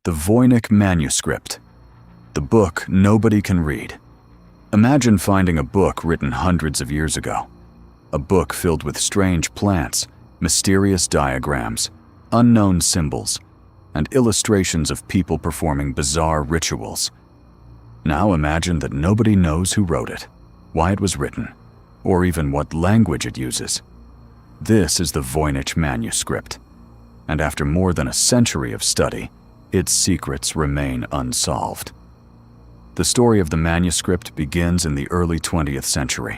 The Voynich Manuscript, the book nobody can read. Imagine finding a book written hundreds of years ago. A book filled with strange plants, mysterious diagrams, unknown symbols, and illustrations of people performing bizarre rituals. Now imagine that nobody knows who wrote it, why it was written, or even what language it uses. This is the Voynich Manuscript, and after more than a century of study, its secrets remain unsolved. The story of the manuscript begins in the early 20th century.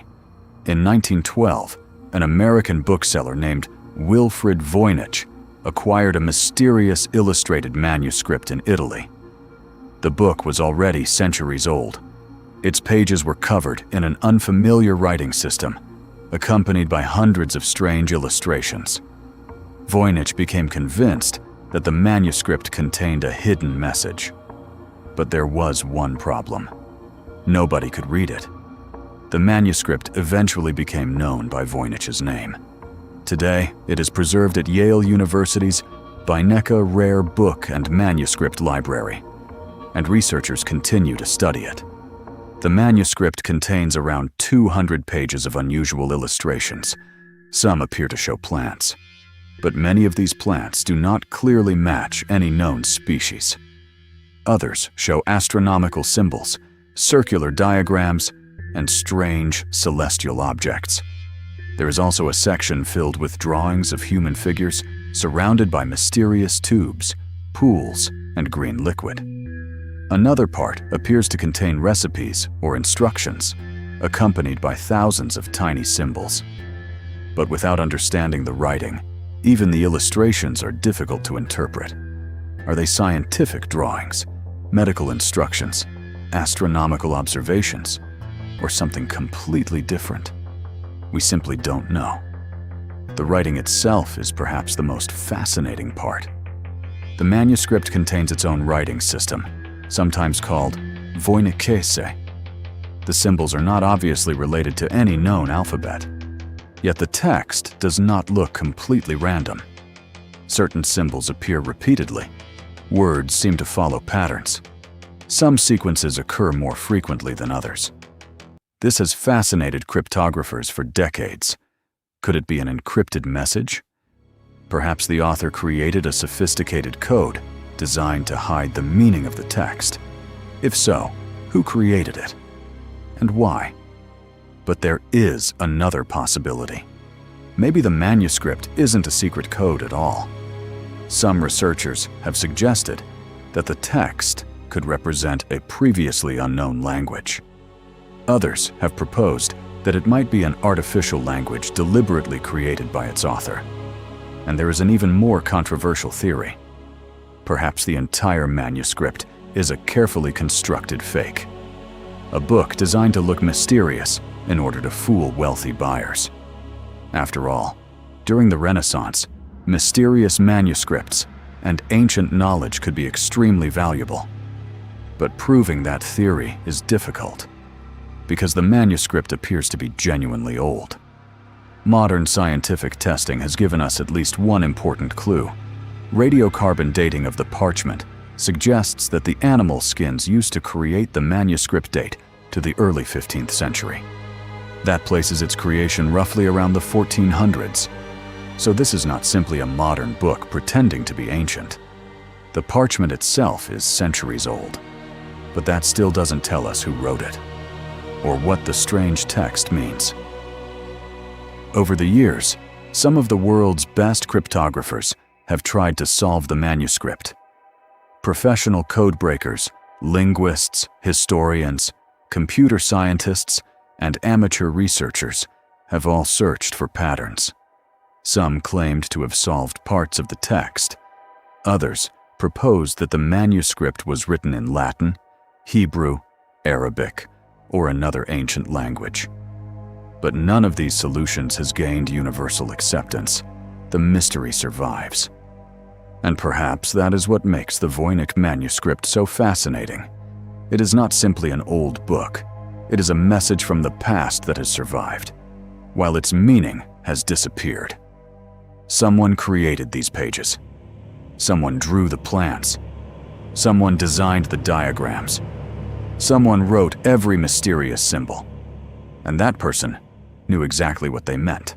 In 1912, an American bookseller named Wilfrid Voynich acquired a mysterious illustrated manuscript in Italy. The book was already centuries old. Its pages were covered in an unfamiliar writing system, accompanied by hundreds of strange illustrations. Voynich became convinced that the manuscript contained a hidden message. But there was one problem. Nobody could read it. The manuscript eventually became known by Voynich's name. Today, it is preserved at Yale University's Beinecke Rare Book and Manuscript Library, and researchers continue to study it. The manuscript contains around 200 pages of unusual illustrations. Some appear to show plants, but many of these plants do not clearly match any known species. Others show astronomical symbols, circular diagrams, and strange celestial objects. There is also a section filled with drawings of human figures surrounded by mysterious tubes, pools, and green liquid. Another part appears to contain recipes or instructions, accompanied by thousands of tiny symbols. But without understanding the writing, even the illustrations are difficult to interpret. Are they scientific drawings, medical instructions, astronomical observations, or something completely different? We simply don't know. The writing itself is perhaps the most fascinating part. The manuscript contains its own writing system, sometimes called Voynichese. The symbols are not obviously related to any known alphabet, yet the text does not look completely random. Certain symbols appear repeatedly. Words seem to follow patterns. Some sequences occur more frequently than others. This has fascinated cryptographers for decades. Could it be an encrypted message? Perhaps the author created a sophisticated code designed to hide the meaning of the text. If so, who created it? And why? But there is another possibility. Maybe the manuscript isn't a secret code at all. Some researchers have suggested that the text could represent a previously unknown language. Others have proposed that it might be an artificial language deliberately created by its author. And there is an even more controversial theory. Perhaps the entire manuscript is a carefully constructed fake. A book designed to look mysterious in order to fool wealthy buyers. After all, during the Renaissance, mysterious manuscripts and ancient knowledge could be extremely valuable. But proving that theory is difficult, because the manuscript appears to be genuinely old. Modern scientific testing has given us at least one important clue. Radiocarbon dating of the parchment suggests that the animal skins used to create the manuscript date to the early 15th century. That places its creation roughly around the 1400s. So this is not simply a modern book pretending to be ancient. The parchment itself is centuries old, but that still doesn't tell us who wrote it, or what the strange text means. Over the years, some of the world's best cryptographers have tried to solve the manuscript. Professional codebreakers, linguists, historians, computer scientists, and amateur researchers have all searched for patterns. Some claimed to have solved parts of the text. Others proposed that the manuscript was written in Latin, Hebrew, Arabic, or another ancient language. But none of these solutions has gained universal acceptance. The mystery survives. And perhaps that is what makes the Voynich Manuscript so fascinating. It is not simply an old book. It is a message from the past that has survived, while its meaning has disappeared. Someone created these pages. Someone drew the plants. Someone designed the diagrams. Someone wrote every mysterious symbol. And that person knew exactly what they meant.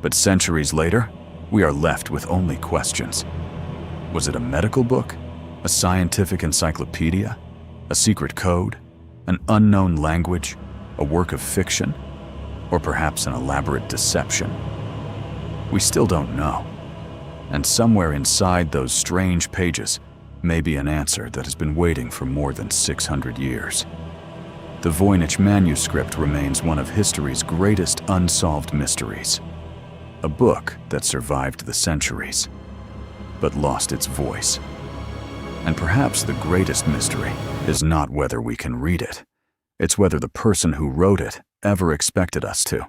But centuries later, we are left with only questions. Was it a medical book? A scientific encyclopedia? A secret code? An unknown language? A work of fiction? Or perhaps an elaborate deception? We still don't know. And somewhere inside those strange pages may be an answer that has been waiting for more than 600 years. The Voynich Manuscript remains one of history's greatest unsolved mysteries. A book that survived the centuries, but lost its voice. And perhaps the greatest mystery is not whether we can read it. It's whether the person who wrote it ever expected us to.